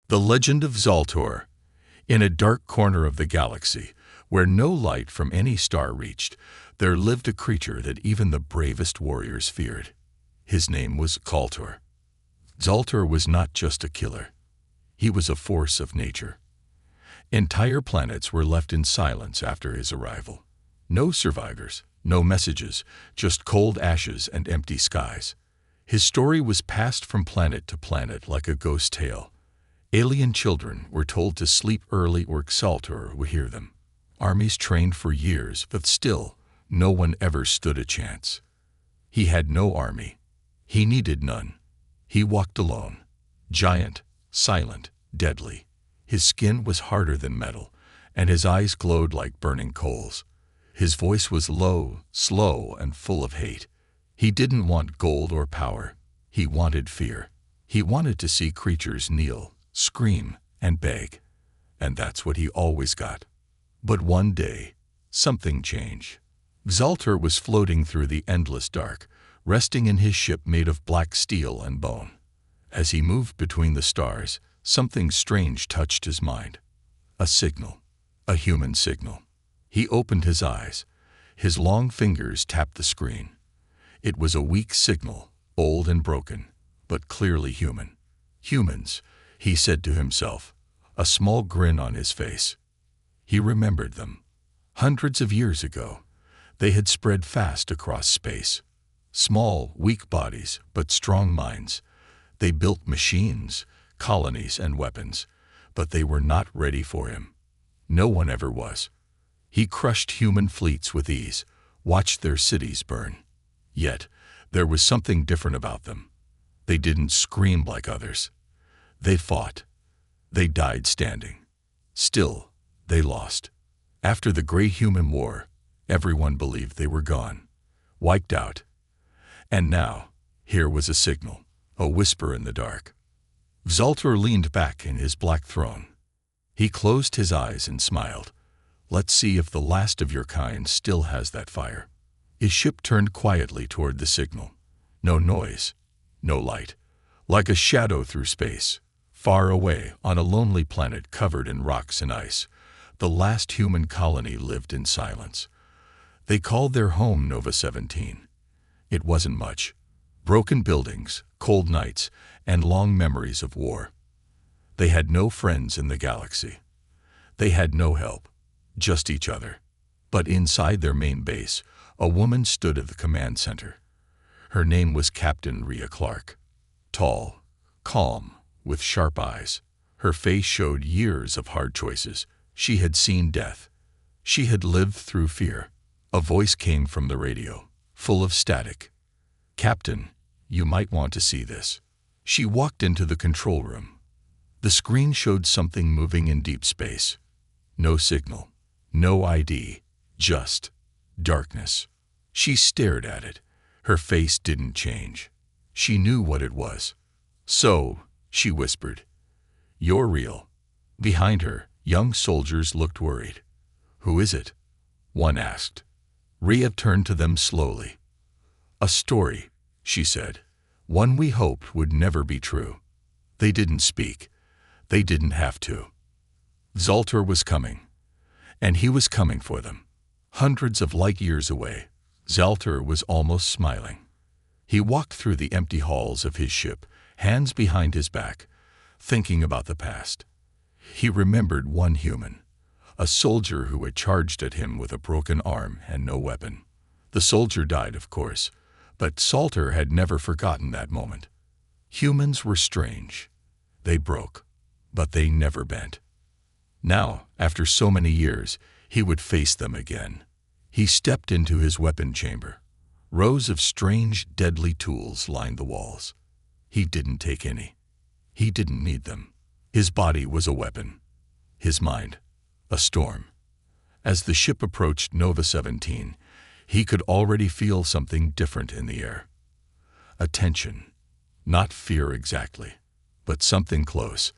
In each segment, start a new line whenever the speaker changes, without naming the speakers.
The Legend of Zaltor. In a dark corner of the galaxy, where no light from any star reached, there lived a creature that even the bravest warriors feared. His name was Zaltor. Zaltor was not just a killer. He was a force of nature. Entire planets were left in silence after his arrival. No survivors, no messages, just cold ashes and empty skies. His story was passed from planet to planet like a ghost tale. Alien children were told to sleep early or Zaltor would hear them. Armies trained for years, but still, no one ever stood a chance. He had no army. He needed none. He walked alone. Giant, silent, deadly. His skin was harder than metal, and his eyes glowed like burning coals. His voice was low, slow, and full of hate. He didn't want gold or power. He wanted fear. He wanted to see creatures kneel, scream, and beg. And that's what he always got. But one day, something changed. Zaltor was floating through the endless dark, resting in his ship made of black steel and bone. As he moved between the stars, something strange touched his mind. A signal. A human signal. He opened his eyes. His long fingers tapped the screen. It was a weak signal, old and broken, but clearly human. Humans, he said to himself, a small grin on his face. He remembered them. Hundreds of years ago, they had spread fast across space. Small, weak bodies, but strong minds. They built machines, colonies, and weapons, but they were not ready for him. No one ever was. He crushed human fleets with ease, watched their cities burn. Yet, there was something different about them. They didn't scream like others. They fought. They died standing. Still, they lost. After the Great Human War, everyone believed they were gone, wiped out. And now, here was a signal, a whisper in the dark. Zaltor leaned back in his black throne. He closed his eyes and smiled. Let's see if the last of your kind still has that fire. His ship turned quietly toward the signal. No noise, no light. Like a shadow through space, far away on a lonely planet covered in rocks and ice, the last human colony lived in silence. They called their home Nova 17. It wasn't much. Broken buildings, cold nights, and long memories of war. They had no friends in the galaxy. They had no help, just each other. But inside their main base, a woman stood at the command center. Her name was Captain Rhea Clark. Tall, calm, with sharp eyes. Her face showed years of hard choices. She had seen death. She had lived through fear. A voice came from the radio, full of static. Captain, you might want to see this. She walked into the control room. The screen showed something moving in deep space. No signal, no ID, just darkness. She stared at it. Her face didn't change. She knew what it was. So, she whispered, "You're real." Behind her, young soldiers looked worried. "Who is it?" one asked. Rhea turned to them slowly. "A story," she said. "One we hoped would never be true." They didn't speak. They didn't have to. Zaltor was coming. And he was coming for them. Hundreds of light years away, Zaltor was almost smiling. He walked through the empty halls of his ship, hands behind his back, thinking about the past. He remembered one human, a soldier who had charged at him with a broken arm and no weapon. The soldier died, of course, but Zaltor had never forgotten that moment. Humans were strange. They broke, but they never bent. Now, after so many years, he would face them again. He stepped into his weapon chamber. Rows of strange, deadly tools lined the walls. He didn't take any. He didn't need them. His body was a weapon. His mind, a storm. As the ship approached Nova 17, he could already feel something different in the air. A tension. Not fear exactly, but something close.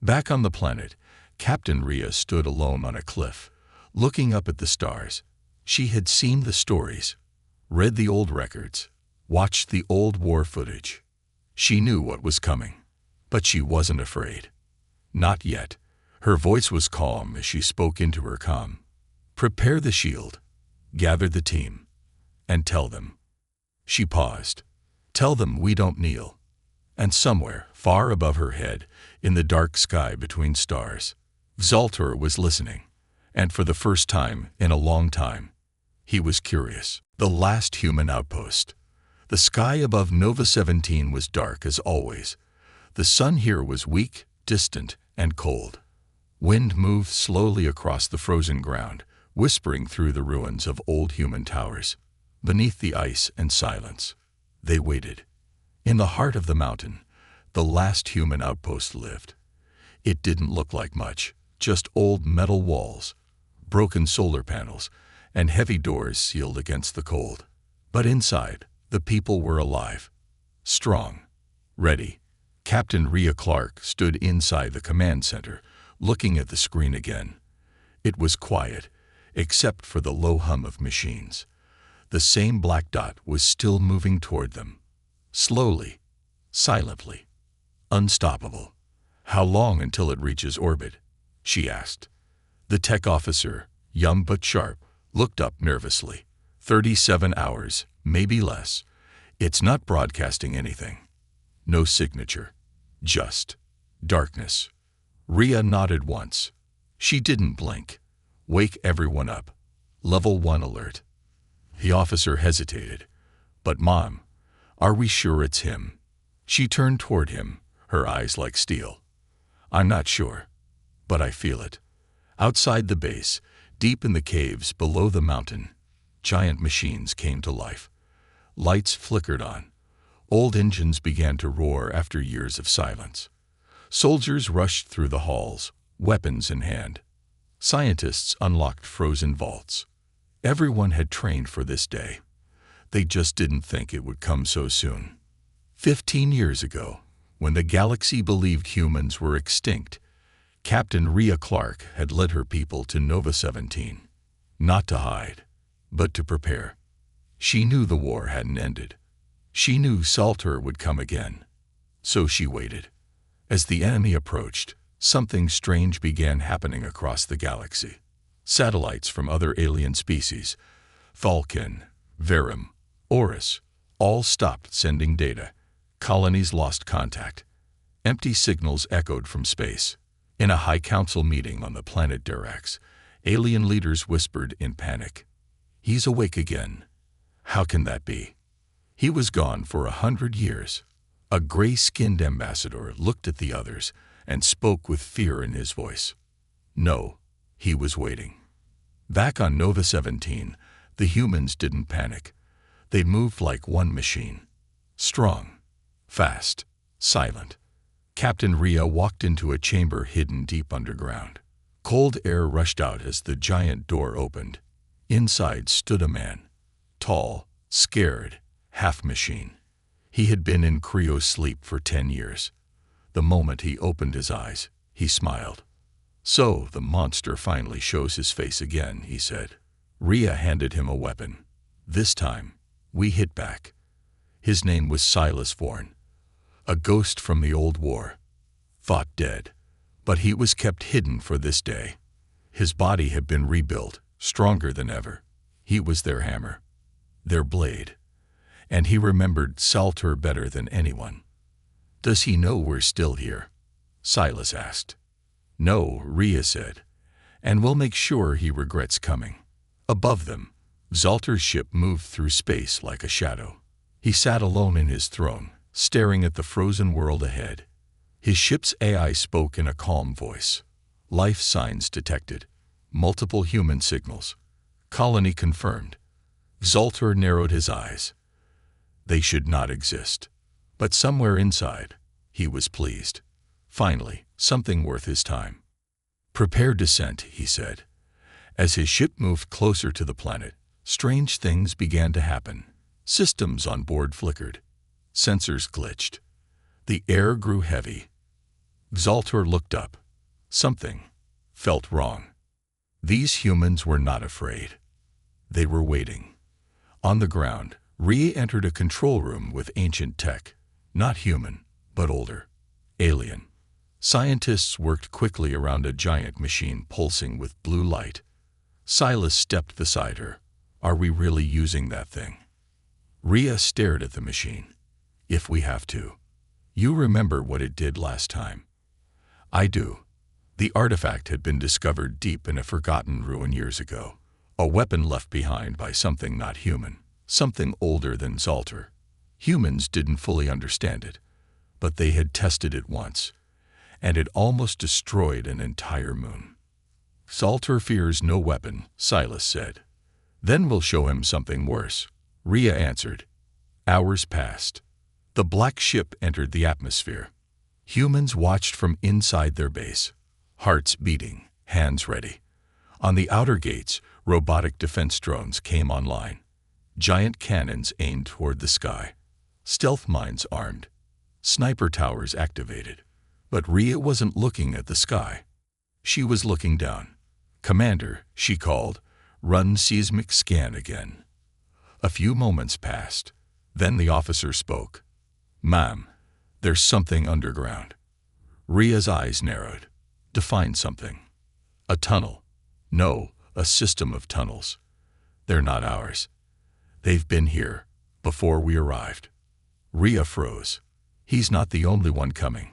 Back on the planet, Captain Rhea stood alone on a cliff, looking up at the stars. She had seen the stories, read the old records, watched the old war footage. She knew what was coming, but she wasn't afraid. Not yet. Her voice was calm as she spoke into her comm. Prepare the shield. Gather the team. And tell them. She paused. Tell them we don't kneel. And somewhere, far above her head, in the dark sky between stars, Zoltar was listening. And for the first time in a long time, he was curious. The last human outpost. The sky above Nova 17 was dark as always. The sun here was weak, distant, and cold. Wind moved slowly across the frozen ground, whispering through the ruins of old human towers. Beneath the ice and silence, they waited. In the heart of the mountain, the last human outpost lived. It didn't look like much, just old metal walls, broken solar panels, and heavy doors sealed against the cold. But inside, the people were alive, strong, ready. Captain Rhea Clark stood inside the command center, looking at the screen again. It was quiet, except for the low hum of machines. The same black dot was still moving toward them. Slowly, silently, unstoppable. How long until it reaches orbit? She asked. The tech officer, young but sharp, looked up nervously. 37 hours, maybe less. It's not broadcasting anything. No signature. Just darkness. Rhea nodded once. She didn't blink. Wake everyone up. Level 1 alert. The officer hesitated. But Mom, are we sure it's him? She turned toward him, her eyes like steel. I'm not sure, but I feel it. Outside the base, deep in the caves below the mountain, giant machines came to life. Lights flickered on. Old engines began to roar after years of silence. Soldiers rushed through the halls, weapons in hand. Scientists unlocked frozen vaults. Everyone had trained for this day. They just didn't think it would come so soon. 15 years ago, when the galaxy believed humans were extinct, Captain Rhea Clark had led her people to Nova 17. Not to hide, but to prepare. She knew the war hadn't ended. She knew Zoltar would come again. So she waited. As the enemy approached, something strange began happening across the galaxy. Satellites from other alien species, Thalkin, Verum, Orcs, all stopped sending data. Colonies lost contact. Empty signals echoed from space. In a high council meeting on the planet Durax, alien leaders whispered in panic. He's awake again. How can that be? He was gone for 100 years. A gray-skinned ambassador looked at the others and spoke with fear in his voice. No, he was waiting. Back on Nova 17, the humans didn't panic. They moved like one machine. Strong, fast, silent. Captain Rhea walked into a chamber hidden deep underground. Cold air rushed out as the giant door opened. Inside stood a man. Tall, scared, half-machine. He had been in cryo-sleep for 10 years. The moment he opened his eyes, he smiled. So the monster finally shows his face again, he said. Rhea handed him a weapon. This time, we hit back. His name was Silas Vorn, a ghost from the old war. Thought dead, but he was kept hidden for this day. His body had been rebuilt, stronger than ever. He was their hammer, their blade. And he remembered Zoltar better than anyone. Does he know we're still here? Silas asked. No, Rhea said, and we'll make sure he regrets coming. Above them, Zoltar's ship moved through space like a shadow. He sat alone in his throne, staring at the frozen world ahead. His ship's AI spoke in a calm voice. Life signs detected. Multiple human signals. Colony confirmed. Zoltar narrowed his eyes. They should not exist. But somewhere inside, he was pleased. Finally, something worth his time. Prepare descent, he said. As his ship moved closer to the planet, strange things began to happen. Systems on board flickered. Sensors glitched. The air grew heavy. Zoltar looked up. Something felt wrong. These humans were not afraid. They were waiting. On the ground, Rhea entered a control room with ancient tech. Not human, but older. Alien. Scientists worked quickly around a giant machine pulsing with blue light. Silas stepped beside her. Are we really using that thing? Rhea stared at the machine. If we have to. You remember what it did last time? I do. The artifact had been discovered deep in a forgotten ruin years ago. A weapon left behind by something not human, something older than Zalter. Humans didn't fully understand it, but they had tested it once, and it almost destroyed an entire moon. Zalter fears no weapon, Silas said. Then we'll show him something worse, Rhea answered. Hours passed. The black ship entered the atmosphere. Humans watched from inside their base, hearts beating, hands ready. On the outer gates, robotic defense drones came online. Giant cannons aimed toward the sky. Stealth mines armed. Sniper towers activated. But Rhea wasn't looking at the sky. She was looking down. Commander, she called, run seismic scan again. A few moments passed. Then the officer spoke. Ma'am, there's something underground. Rhea's eyes narrowed. Define something. A tunnel. No, a system of tunnels. They're not ours. They've been here, before we arrived. Rhea froze. He's not the only one coming.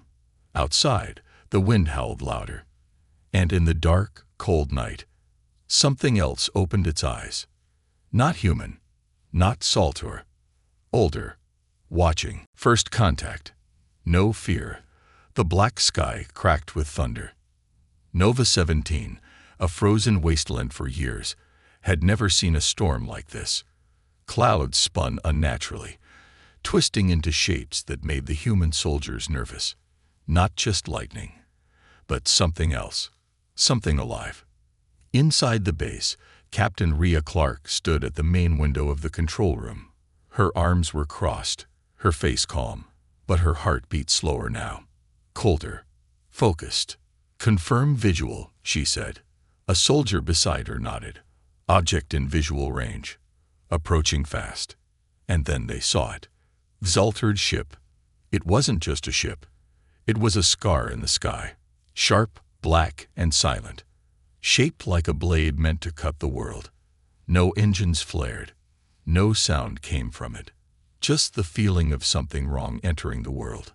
Outside, the wind howled louder. And in the dark, cold night, something else opened its eyes. Not human. Not Zalter. Older. Watching. First contact. No fear. The black sky cracked with thunder. Nova 17, a frozen wasteland for years, had never seen a storm like this. Clouds spun unnaturally, twisting into shapes that made the human soldiers nervous. Not just lightning, but something else. Something alive. Inside the base, Captain Rhea Clark stood at the main window of the control room. Her arms were crossed, her face calm, but her heart beat slower now. Colder. Focused. Confirm visual, she said. A soldier beside her nodded. Object in visual range. Approaching fast. And then they saw it. Zalter's ship. It wasn't just a ship. It was a scar in the sky. Sharp, black, and silent. Shaped like a blade meant to cut the world. No engines flared. No sound came from it. Just the feeling of something wrong entering the world.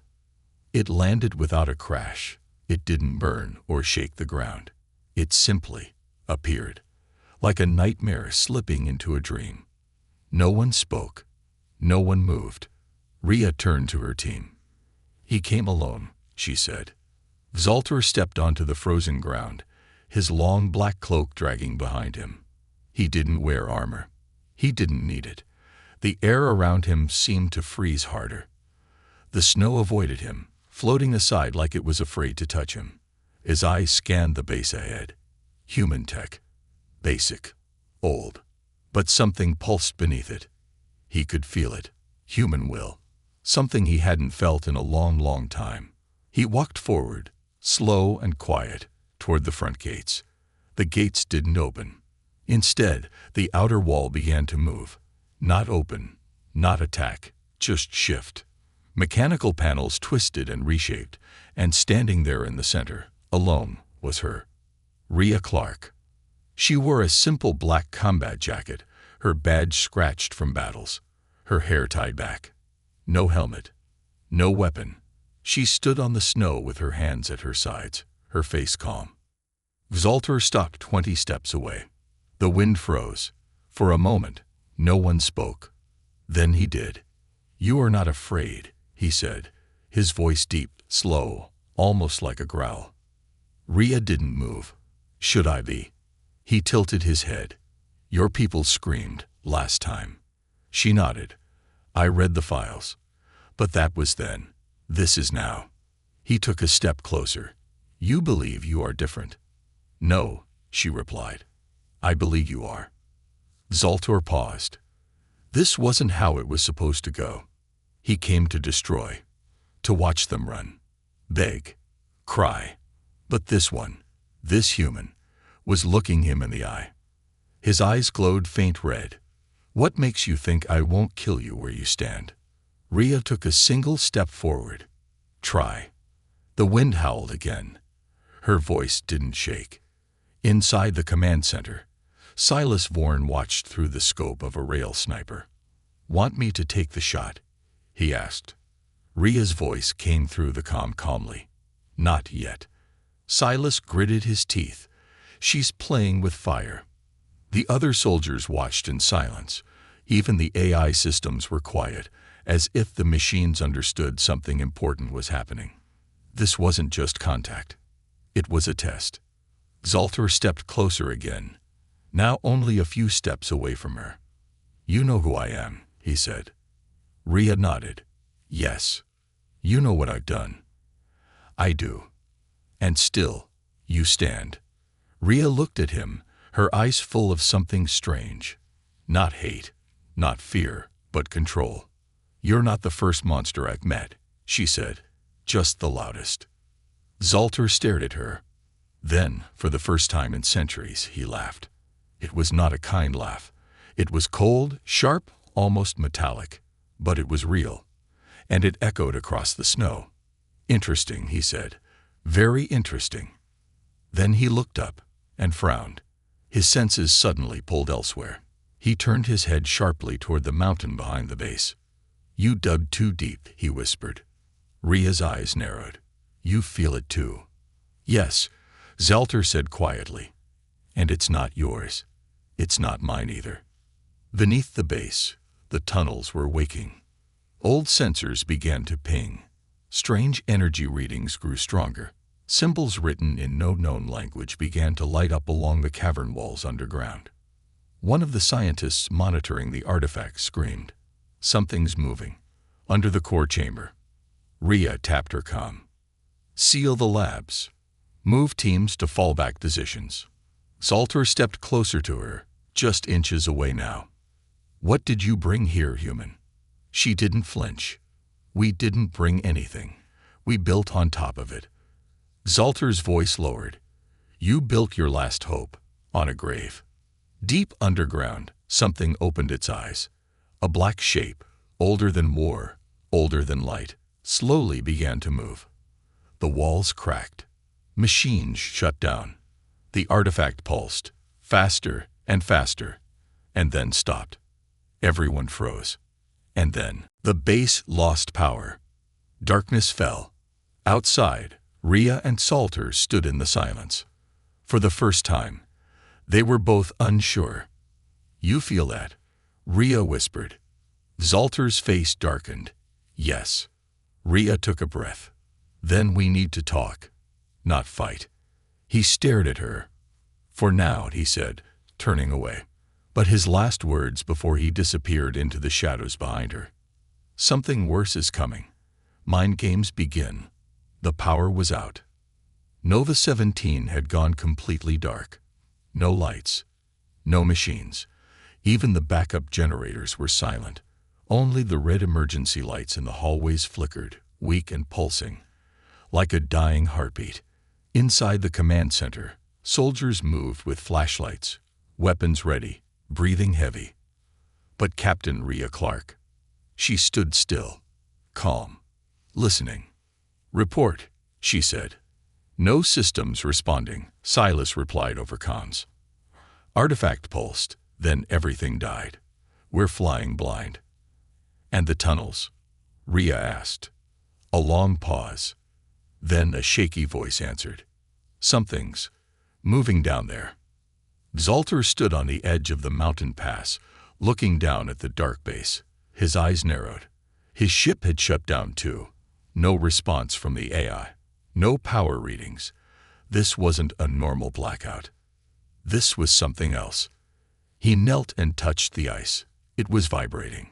It landed without a crash. It didn't burn or shake the ground. It simply appeared, like a nightmare slipping into a dream. No one spoke. No one moved. Rhea turned to her team. He came alone, she said. Zalter stepped onto the frozen ground, his long black cloak dragging behind him. He didn't wear armor. He didn't need it. The air around him seemed to freeze harder. The snow avoided him, floating aside like it was afraid to touch him. His eyes scanned the base ahead. Human tech. Basic. Old. But something pulsed beneath it. He could feel it. Human will. Something he hadn't felt in a long, long time. He walked forward, slow and quiet, toward the front gates. The gates didn't open. Instead, the outer wall began to move. Not open, not attack, just shift. Mechanical panels twisted and reshaped, and standing there in the center, alone, was her. Rhea Clark. She wore a simple black combat jacket, her badge scratched from battles, her hair tied back. No helmet. No weapon. She stood on the snow with her hands at her sides, her face calm. Zalter stopped 20 steps away. The wind froze. For a moment, no one spoke. Then he did. You are not afraid, he said, his voice deep, slow, almost like a growl. Rhea didn't move. Should I be? He tilted his head. Your people screamed, last time. She nodded. I read the files. But that was then. This is now. He took a step closer. You believe you are different. No, she replied. I believe you are. Zalter paused. This wasn't how it was supposed to go. He came to destroy. To watch them run. Beg. Cry. But this one, this human, was looking him in the eye. His eyes glowed faint red. What makes you think I won't kill you where you stand? Rhea took a single step forward. Try. The wind howled again. Her voice didn't shake. Inside the command center, Silas Vorn watched through the scope of a rail sniper. "Want me to take the shot?" he asked. Rhea's voice came through the comm calmly. "Not yet." Silas gritted his teeth. "She's playing with fire." The other soldiers watched in silence. Even the AI systems were quiet, as if the machines understood something important was happening. This wasn't just contact. It was a test. Zaltor stepped closer again, now only a few steps away from her. "You know who I am," he said. Rhea nodded. "Yes. You know what I've done." "I do. And still, you stand." Rhea looked at him, her eyes full of something strange. Not hate, not fear, but control. "You're not the first monster I've met," she said, "just the loudest." Zaltor stared at her. Then, for the first time in centuries, he laughed. It was not a kind laugh. It was cold, sharp, almost metallic, but it was real, and it echoed across the snow. "Interesting," he said. "Very interesting." Then he looked up and frowned. His senses suddenly pulled elsewhere. He turned his head sharply toward the mountain behind the base. "You dug too deep," he whispered. Rhea's eyes narrowed. "You feel it too." "Yes," Zaltor said quietly. "And it's not yours. It's not mine either." Beneath the base, the tunnels were waking. Old sensors began to ping. Strange energy readings grew stronger. Symbols written in no known language began to light up along the cavern walls underground. One of the scientists monitoring the artifact screamed, "Something's moving." Under the core chamber. Rhea tapped her comm. "Seal the labs. Move teams to fallback positions." Zaltor stepped closer to her, just inches away now. "What did you bring here, human?" She didn't flinch. "We didn't bring anything. We built on top of it." Zaltor's voice lowered. "You built your last hope on a grave." Deep underground, something opened its eyes. A black shape, older than war, older than light, slowly began to move. The walls cracked. Machines shut down. The artifact pulsed, faster and faster, and then stopped. Everyone froze. And then, the base lost power. Darkness fell. Outside, Rhea and Zaltor stood in the silence. For the first time, they were both unsure. "You feel that?" Rhea whispered. Zaltor's face darkened. "Yes." Rhea took a breath. "Then we need to talk, not fight." He stared at her. "For now," he said, turning away. But his last words before he disappeared into the shadows behind her. "Something worse is coming. Mind games begin." The power was out. Nova 17 had gone completely dark. No lights. No machines. Even the backup generators were silent. Only the red emergency lights in the hallways flickered, weak and pulsing, like a dying heartbeat. Inside the command center, soldiers moved with flashlights, weapons ready, breathing heavy. But Captain Rhea Clark, she stood still, calm, listening. "Report," she said. "No systems responding," Silas replied over comms. Artifact pulsed, then everything died. "We're flying blind." "And the tunnels?" Rhea asked. A long pause. Then a shaky voice answered. "Something's moving down there." Zaltor stood on the edge of the mountain pass, looking down at the dark base. His eyes narrowed. His ship had shut down too. No response from the AI. No power readings. This wasn't a normal blackout. This was something else. He knelt and touched the ice. It was vibrating.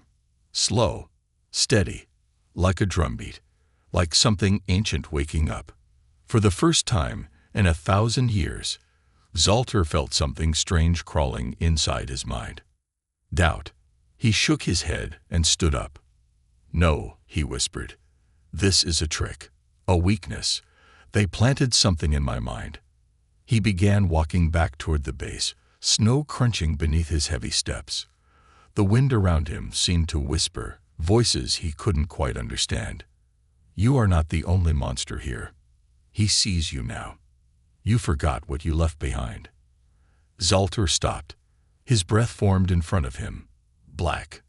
Slow, steady, like a drumbeat, like something ancient waking up. For the first time in 1,000 years, Zaltor felt something strange crawling inside his mind. Doubt. He shook his head and stood up. "No," he whispered. "This is a trick, a weakness. They planted something in my mind." He began walking back toward the base, snow crunching beneath his heavy steps. The wind around him seemed to whisper, voices he couldn't quite understand. "You are not the only monster here. He sees you now. You forgot what you left behind. Zoltar stopped. His breath formed in front of him. Black,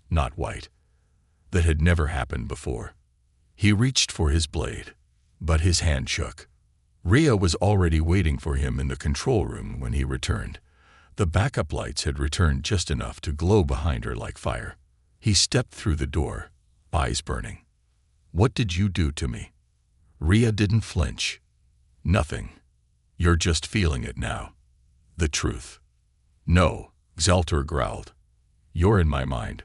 not white. That had never happened before. He reached for his blade, but his hand shook. Rhea was already waiting for him in the control room when he returned. The backup lights had returned just enough to glow behind her like fire. He stepped through the door, eyes burning. What did you do to me? Rhea didn't flinch. Nothing. You're just feeling it now. The truth. No, Zoltar growled. You're in my mind.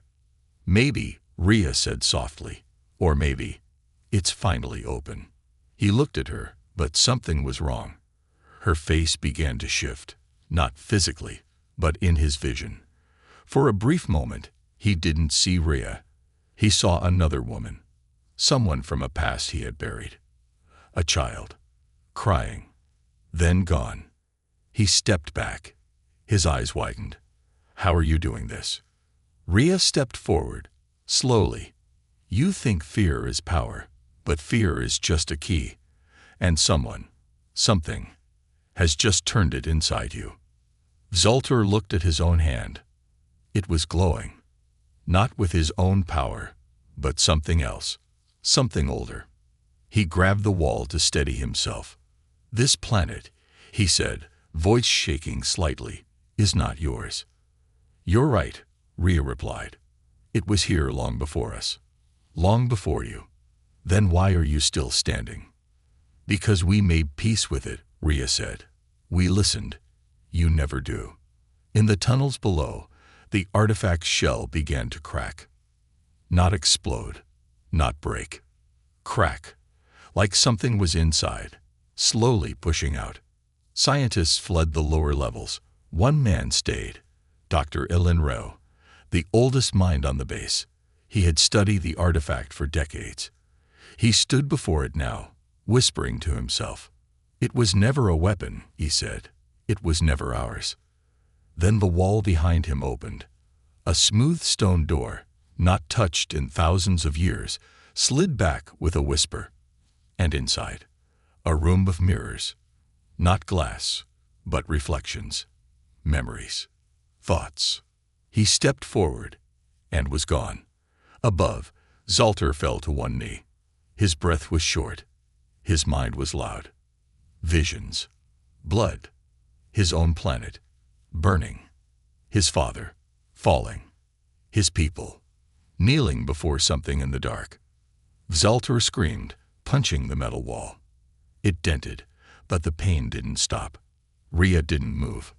Maybe, Rhea said softly. Or maybe, it's finally open. He looked at her, but something was wrong. Her face began to shift, not physically, but in his vision. For a brief moment, he didn't see Rhea. He saw another woman. Someone from a past he had buried. A child. Crying. Then gone. He stepped back. His eyes widened. How are you doing this? Rhea stepped forward, slowly. You think fear is power, but fear is just a key. And someone, something, has just turned it inside you. Zoltar looked at his own hand. It was glowing. Not with his own power, but something else. Something older. He grabbed the wall to steady himself. This planet, he said, voice shaking slightly, is not yours. You're right, Rhea replied. It was here long before us. Long before you. Then why are you still standing? Because we made peace with it, Rhea said. We listened. You never do. In the tunnels below, the artifact's shell began to crack. Not explode. Not break. Crack. Like something was inside, slowly pushing out. Scientists fled the lower levels. One man stayed. Dr. Ilan Rao, the oldest mind on the base. He had studied the artifact for decades. He stood before it now, whispering to himself. It was never a weapon, he said. It was never ours. Then the wall behind him opened. A smooth stone door, not touched in thousands of years, slid back with a whisper. And inside, a room of mirrors. Not glass, but reflections. Memories. Thoughts. He stepped forward and was gone. Above, Zoltar fell to one knee. His breath was short. His mind was loud. Visions. Blood. His own planet. Burning. His father. Falling. His people. Kneeling before something in the dark. Zoltar screamed, punching the metal wall. It dented, but the pain didn't stop. Rhea didn't move.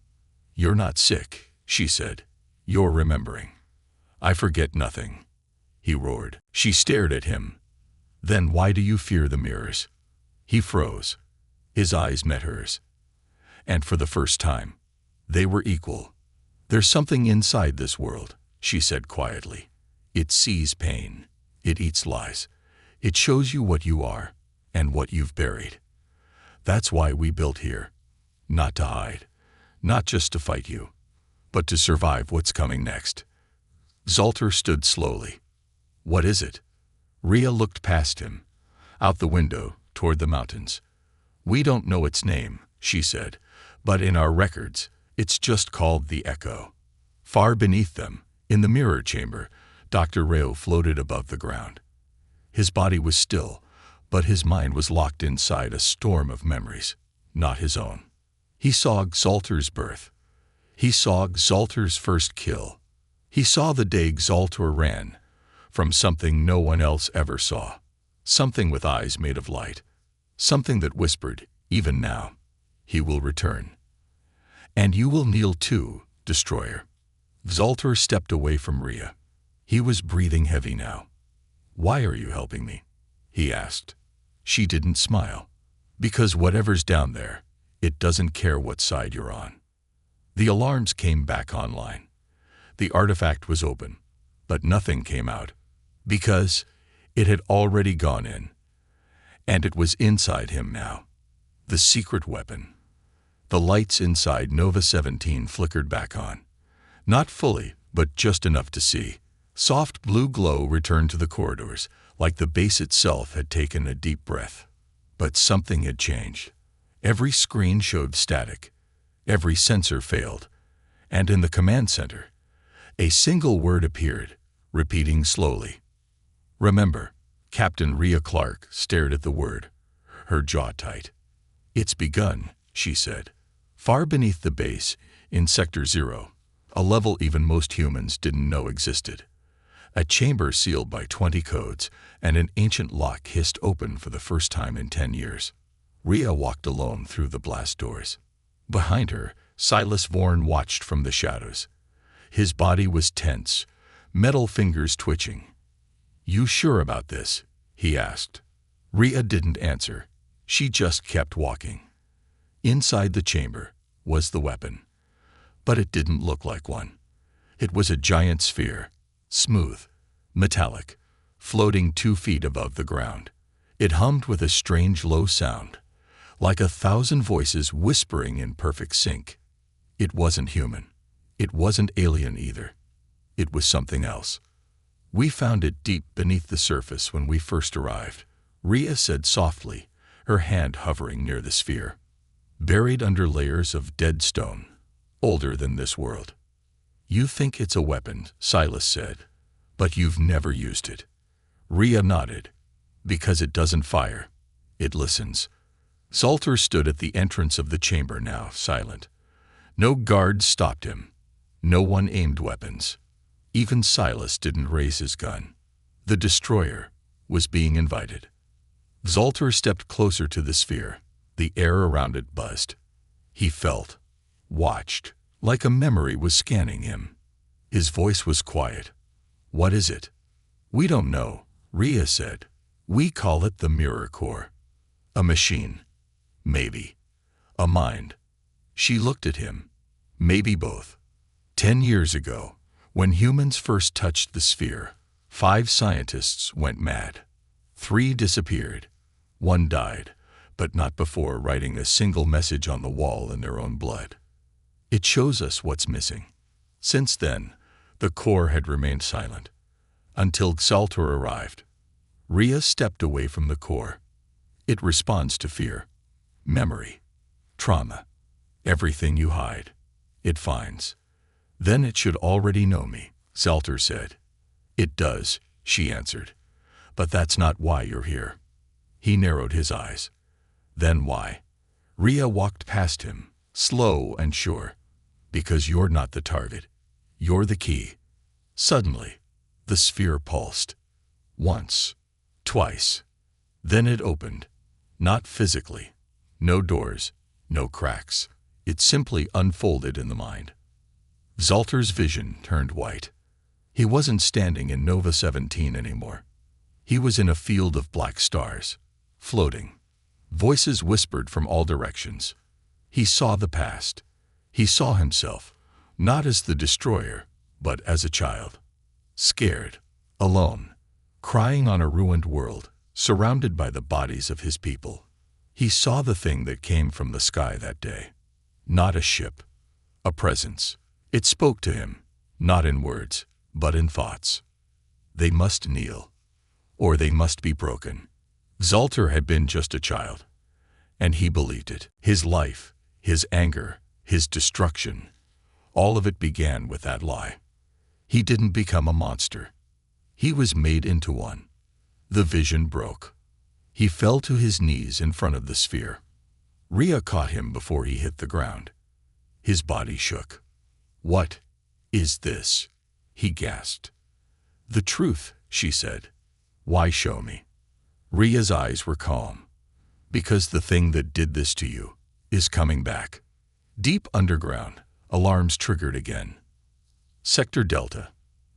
You're not sick, she said. You're remembering. I forget nothing, he roared. She stared at him. Then why do you fear the mirrors? He froze. His eyes met hers. And for the first time, they were equal. There's something inside this world, she said quietly. It sees pain. It eats lies. It shows you what you are and what you've buried. That's why we built here. Not to hide. Not just to fight you, but to survive what's coming next. Zoltar stood slowly. What is it? Rhea looked past him, out the window, toward the mountains. We don't know its name, she said, but in our records, it's just called the Echo. Far beneath them, in the mirror chamber, Dr. Rao floated above the ground. His body was still, but his mind was locked inside a storm of memories, not his own. He saw Zoltar's birth. He saw Zoltar's first kill. He saw the day Zoltar ran from something no one else ever saw, something with eyes made of light, something that whispered, even now, he will return. And you will kneel too, destroyer. Zoltar stepped away from Rhea. He was breathing heavy now. Why are you helping me? He asked. She didn't smile. Because whatever's down there, it doesn't care what side you're on. The alarms came back online. The artifact was open, but nothing came out. Because it had already gone in. And it was inside him now. The secret weapon. The lights inside Nova 17 flickered back on. Not fully, but just enough to see. Soft blue glow returned to the corridors, like the base itself had taken a deep breath. But something had changed. Every screen showed static. Every sensor failed. And in the command center, a single word appeared, repeating slowly. Remember. Captain Rhea Clark stared at the word, her jaw tight. It's begun, she said. Far beneath the base, in Sector 0, a level even most humans didn't know existed. A chamber sealed by 20 codes, and an ancient lock hissed open for the first time in 10 years. Rhea walked alone through the blast doors. Behind her, Silas Vorn watched from the shadows. His body was tense, metal fingers twitching. You sure about this? He asked. Rhea didn't answer. She just kept walking. Inside the chamber was the weapon. But it didn't look like one. It was a giant sphere, smooth, metallic, floating 2 feet above the ground. It hummed with a strange low sound, like 1,000 voices whispering in perfect sync. It wasn't human. It wasn't alien either. It was something else. We found it deep beneath the surface when we first arrived, Rhea said softly, her hand hovering near the sphere. Buried under layers of dead stone, older than this world. You think it's a weapon, Silas said, but you've never used it. Rhea nodded. Because it doesn't fire. It listens. Zalter stood at the entrance of the chamber now, silent. No guards stopped him. No one aimed weapons. Even Silas didn't raise his gun. The destroyer was being invited. Zalter stepped closer to the sphere. The air around it buzzed. He felt, watched, like a memory was scanning him. His voice was quiet. What is it? We don't know, Rhea said. We call it the mirror core. A machine. Maybe. A mind. She looked at him. Maybe both. 10 years ago, when humans first touched the sphere, 5 scientists went mad. 3 disappeared. 1 died, but not before writing a single message on the wall in their own blood. It shows us what's missing. Since then, the core had remained silent, until Zalter arrived. Rhea stepped away from the core. It responds to fear, memory, trauma, everything you hide. It finds. Then it should already know me, Zalter said. It does, she answered. But that's not why you're here. He narrowed his eyes. Then why? Rhea walked past him, slow and sure. Because you're not the target. You're the key. Suddenly, the sphere pulsed. Once. Twice. Then it opened. Not physically. No doors. No cracks. It simply unfolded in the mind. Zalter's vision turned white. He wasn't standing in Nova 17 anymore. He was in a field of black stars, floating. Voices whispered from all directions. He saw the past. He saw himself, not as the destroyer, but as a child. Scared, alone, crying on a ruined world, surrounded by the bodies of his people. He saw the thing that came from the sky that day. Not a ship, a presence. It spoke to him, not in words, but in thoughts. They must kneel, or they must be broken. Zalter had been just a child, and he believed it. His life, his anger, his destruction, all of it began with that lie. He didn't become a monster. He was made into one. The vision broke. He fell to his knees in front of the sphere. Rhea caught him before he hit the ground. His body shook. What is this? He gasped. The truth, she said. Why show me? Rhea's eyes were calm. Because the thing that did this to you is coming back. Deep underground, alarms triggered again. Sector Delta,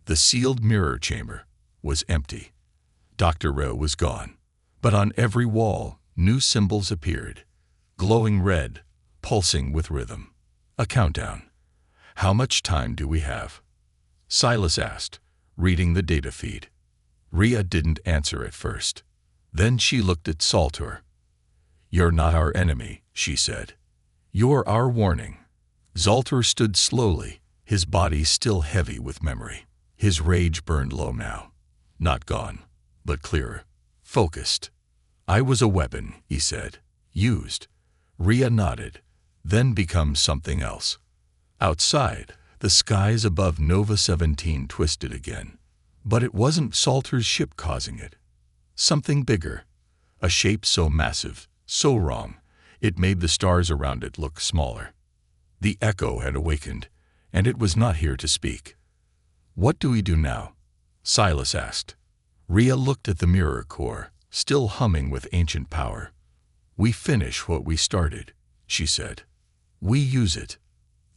the sealed mirror chamber, was empty. Dr. Rowe was gone. But on every wall, new symbols appeared, glowing red, pulsing with rhythm. A countdown. How much time do we have? Silas asked, reading the data feed. Rhea didn't answer at first. Then she looked at Zalter. You're not our enemy, she said. You're our warning. Zalter stood slowly, his body still heavy with memory. His rage burned low now. Not gone, but clearer, focused. I was a weapon, he said. Used. Rhea nodded, then become something else. Outside, the skies above Nova 17 twisted again. But it wasn't Salter's ship causing it. Something bigger. A shape so massive, so wrong, it made the stars around it look smaller. The echo had awakened, and it was not here to speak. What do we do now? Silas asked. Rhea looked at the mirror core, still humming with ancient power. We finish what we started, she said. We use it.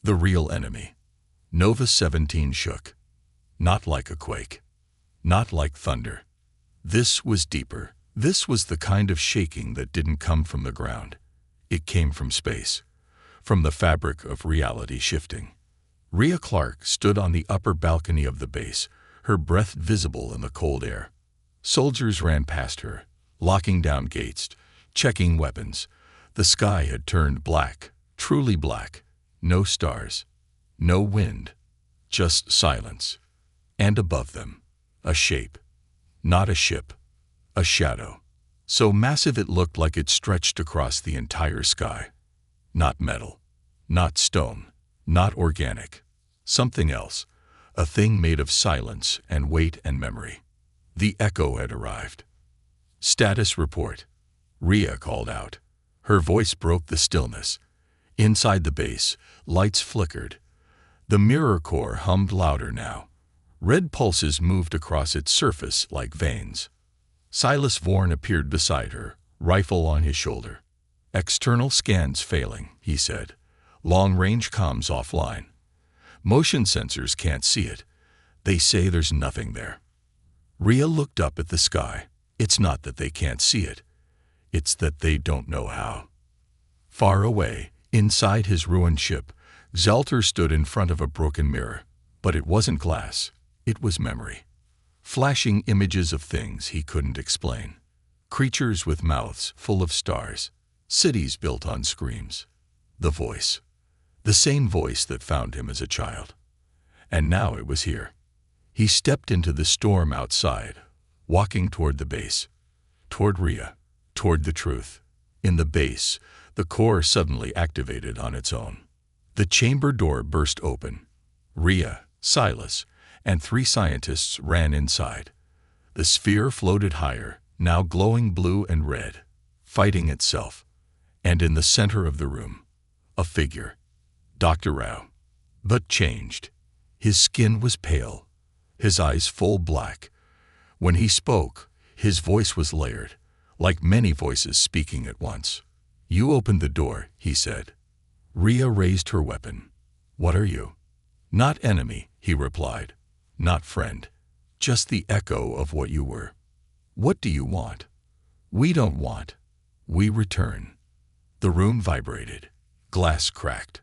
The real enemy. Nova 17 shook. Not like a quake. Not like thunder. This was deeper. This was the kind of shaking that didn't come from the ground. It came from space. From the fabric of reality shifting. Rhea Clark stood on the upper balcony of the base, her breath visible in the cold air. Soldiers ran past her, locking down gates, checking weapons. The sky had turned black, truly black. No stars. No wind. Just silence. And above them, a shape. Not a ship. A shadow. So massive it looked like it stretched across the entire sky. Not metal. Not stone. Not organic. Something else. A thing made of silence and weight and memory. The echo had arrived. Status report. Rhea called out. Her voice broke the stillness. Inside the base, lights flickered. The mirror core hummed louder now. Red pulses moved across its surface like veins. Silas Vaughan appeared beside her, rifle on his shoulder. External scans failing, he said. Long-range comms offline. Motion sensors can't see it. They say there's nothing there. Rhea looked up at the sky. It's not that they can't see it. It's that they don't know how. Far away, inside his ruined ship, Zalter stood in front of a broken mirror. But it wasn't glass. It was memory. Flashing images of things he couldn't explain. Creatures with mouths full of stars. Cities built on screams. The voice. The same voice that found him as a child. And now it was here. He stepped into the storm outside, walking toward the base. Toward Rhea. Toward the truth. In the base, the core suddenly activated on its own. The chamber door burst open. Rhea, Silas, and 3 scientists ran inside. The sphere floated higher, now glowing blue and red, fighting itself. And in the center of the room, a figure. Dr. Rao. But changed. His skin was pale, his eyes full black. When he spoke, his voice was layered, like many voices speaking at once. You opened the door, he said. Rhea raised her weapon. What are you? Not enemy, he replied. Not friend. Just the echo of what you were. What do you want? We don't want. We return. The room vibrated. Glass cracked.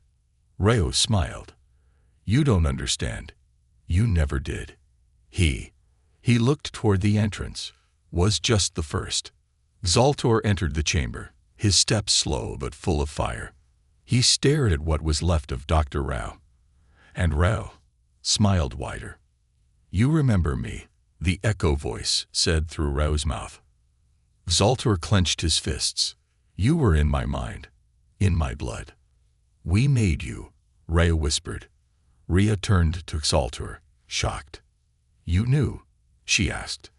Rao smiled. You don't understand. You never did. He looked toward the entrance. Was just the first. Zaltor entered the chamber, his steps slow but full of fire. He stared at what was left of Dr. Rao. And Rao smiled wider. You remember me, the echo voice said through Rao's mouth. Zaltor clenched his fists. You were in my mind, in my blood. We made you, Rao whispered. Rhea turned to Zaltor, shocked. You knew? She asked.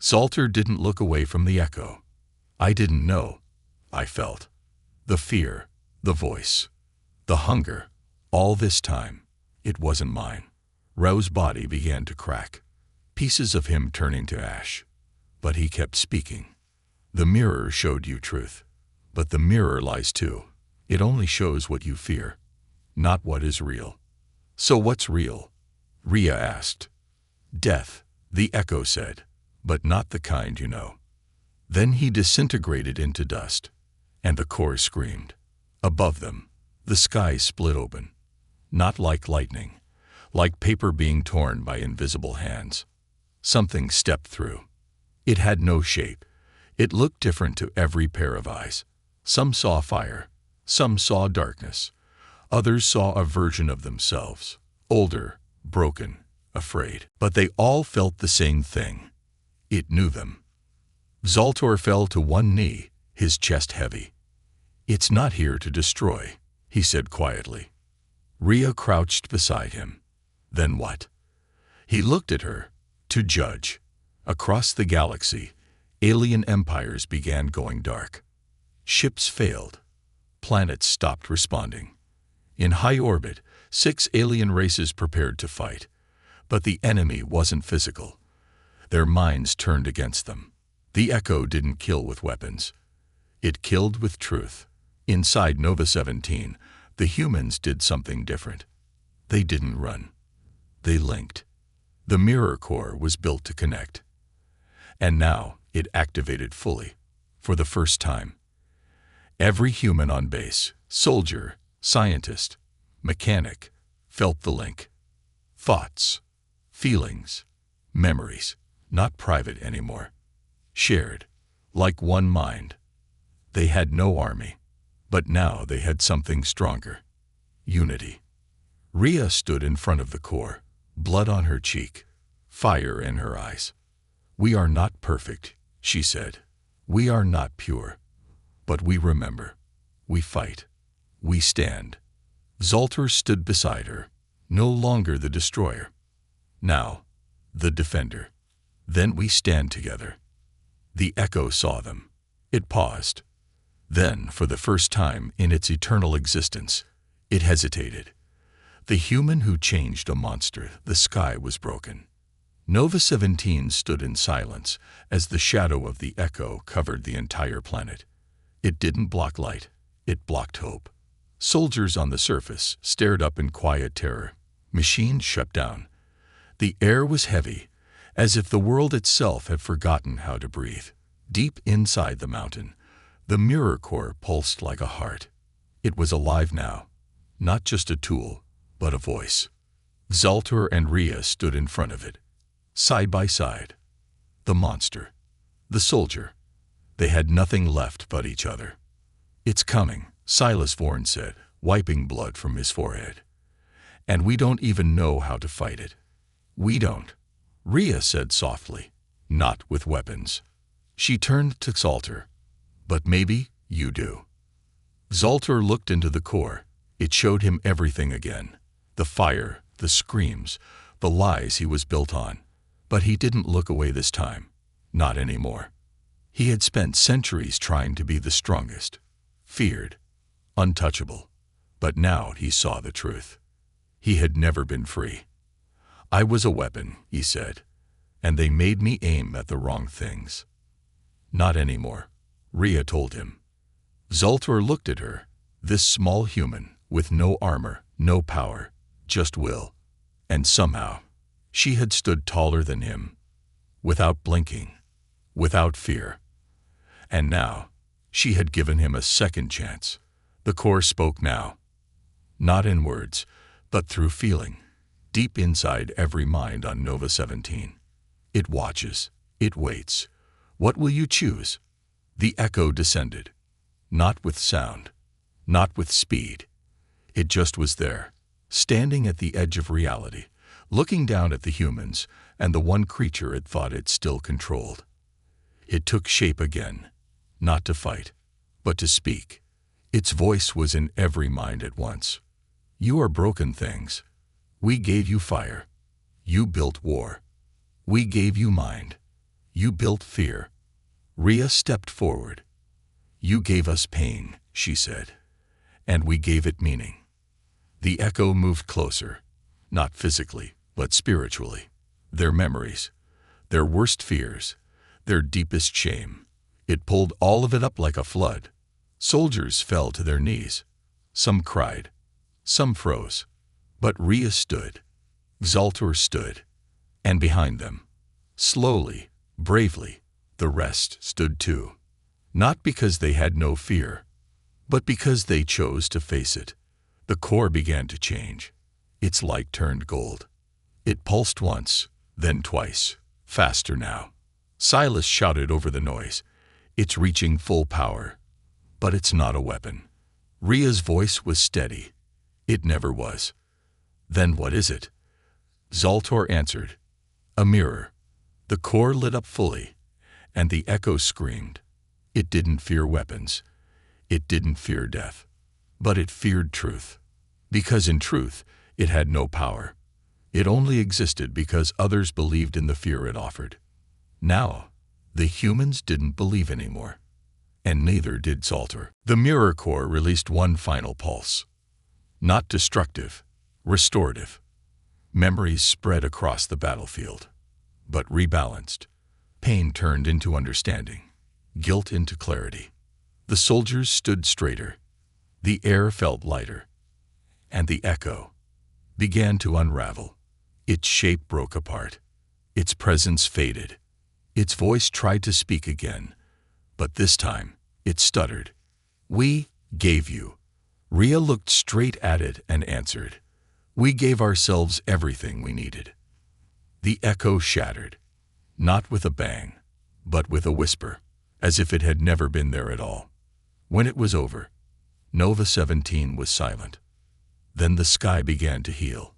Zaltor didn't look away from the echo. I didn't know. I felt. The fear, the voice, the hunger. All this time, it wasn't mine. Rao's body began to crack, pieces of him turning to ash. But he kept speaking. The mirror showed you truth. But the mirror lies too. It only shows what you fear, not what is real. So what's real? Rhea asked. Death, the echo said, but not the kind you know. Then he disintegrated into dust, and the core screamed. Above them, the sky split open. Not like lightning, like paper being torn by invisible hands. Something stepped through. It had no shape. It looked different to every pair of eyes. Some saw fire. Some saw darkness. Others saw a version of themselves, older, broken, afraid. But they all felt the same thing. It knew them. Zoltor fell to one knee, his chest heavy. "It's not here to destroy," he said quietly. Rhea crouched beside him. "Then what?" He looked at her. "To judge." Across the galaxy, alien empires began going dark. Ships failed. Planets stopped responding. In high orbit, 6 alien races prepared to fight. But the enemy wasn't physical. Their minds turned against them. The Echo didn't kill with weapons. It killed with truth. Inside Nova 17, the humans did something different. They didn't run. They linked. The mirror core was built to connect. And now it activated fully, for the first time. Every human on base, soldier, scientist, mechanic, felt the link. Thoughts, feelings, memories, not private anymore. Shared, like one mind. They had no army, but now they had something stronger. Unity. Rhea stood in front of the core, blood on her cheek, fire in her eyes. "We are not perfect," she said. "We are not pure. But we remember. We fight. We stand." Zoltor stood beside her, no longer the destroyer. Now, the defender. "Then we stand together." The Echo saw them. It paused. Then, for the first time in its eternal existence, it hesitated. The human who changed a monster, the sky was broken. Nova 17 stood in silence as the shadow of the Echo covered the entire planet. It didn't block light. It blocked hope. Soldiers on the surface stared up in quiet terror. Machines shut down. The air was heavy, as if the world itself had forgotten how to breathe. Deep inside the mountain, the mirror core pulsed like a heart. It was alive now, not just a tool, but a voice. Zoltor and Rhea stood in front of it, side by side. The monster, the soldier. They had nothing left but each other. "It's coming," Silas Vorn said, wiping blood from his forehead. "And we don't even know how to fight it." "We don't," Rhea said softly. "Not with weapons." She turned to Zoltor. "But maybe you do." Zoltor looked into the core. It showed him everything again. The fire, the screams, the lies he was built on. But he didn't look away this time. Not anymore. He had spent centuries trying to be the strongest. Feared. Untouchable. But now he saw the truth. He had never been free. "I was a weapon," he said, "and they made me aim at the wrong things." "Not anymore," Rhea told him. Zoltor looked at her, this small human, with no armor, no power, just will. And somehow, she had stood taller than him, without blinking, without fear. And now, she had given him a second chance. The core spoke now. Not in words, but through feeling, deep inside every mind on Nova 17. It watches. It waits. What will you choose? The Echo descended. Not with sound. Not with speed. It just was there, standing at the edge of reality, looking down at the humans and the one creature it thought it still controlled. It took shape again, not to fight, but to speak. Its voice was in every mind at once. "You are broken things. We gave you fire. You built war. We gave you mind. You built fear." Rhea stepped forward. "You gave us pain," she said, "and we gave it meaning." The Echo moved closer, not physically, but spiritually. Their memories, their worst fears, their deepest shame. It pulled all of it up like a flood. Soldiers fell to their knees. Some cried. Some froze. But Rhea stood. Zoltor stood. And behind them, slowly, bravely, the rest stood too. Not because they had no fear, but because they chose to face it. The core began to change. Its light turned gold. It pulsed once, then twice, faster now. Silas shouted over the noise. "It's reaching full power. But it's not a weapon." Rhea's voice was steady. "It never was." "Then what is it?" Zoltor answered. "A mirror." The core lit up fully, And the echo screamed. It didn't fear weapons. It didn't fear death. But it feared truth. Because in truth, it had no power. It only existed because others believed in the fear it offered. Now, the humans didn't believe anymore. And neither did Zaltar. The Mirror Core released one final pulse. Not destructive, restorative. Memories spread across the battlefield, but rebalanced. Pain turned into understanding, guilt into clarity. The soldiers stood straighter. The air felt lighter. And the echo began to unravel. Its shape broke apart. Its presence faded. Its voice tried to speak again, but this time it stuttered. We gave you. Rhea looked straight at it and answered. We gave ourselves everything we needed. The echo shattered, not with a bang, but with a whisper, as if it had never been there at all. When it was over, Nova 17 was silent. Then the sky began to heal.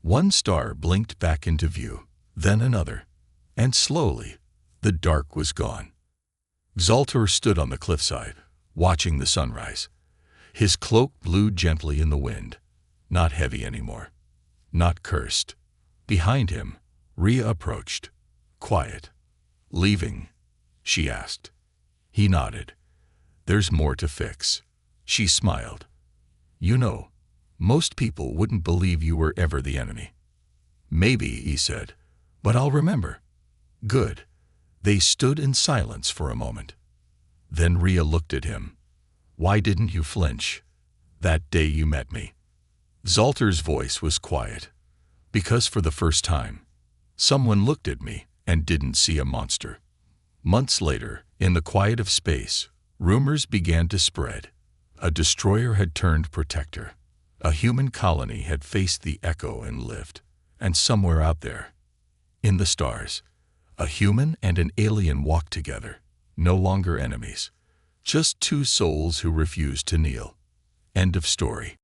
One star blinked back into view, then another, and slowly, the dark was gone. Zaltar stood on the cliffside, watching the sunrise. His cloak blew gently in the wind, not heavy anymore, not cursed. Behind him, Rhea approached, quiet. Leaving? She asked. He nodded. There's more to fix. She smiled. You know, most people wouldn't believe you were ever the enemy. Maybe, he said, but I'll remember. Good. They stood in silence for a moment. Then Rhea looked at him. Why didn't you flinch that day you met me? Zaltar's voice was quiet. Because for the first time, someone looked at me and didn't see a monster. Months later, in the quiet of space, rumors began to spread. A destroyer had turned protector. A human colony had faced the echo and lived. And somewhere out there, in the stars, a human and an alien walked together, no longer enemies. Just two souls who refused to kneel. End of story.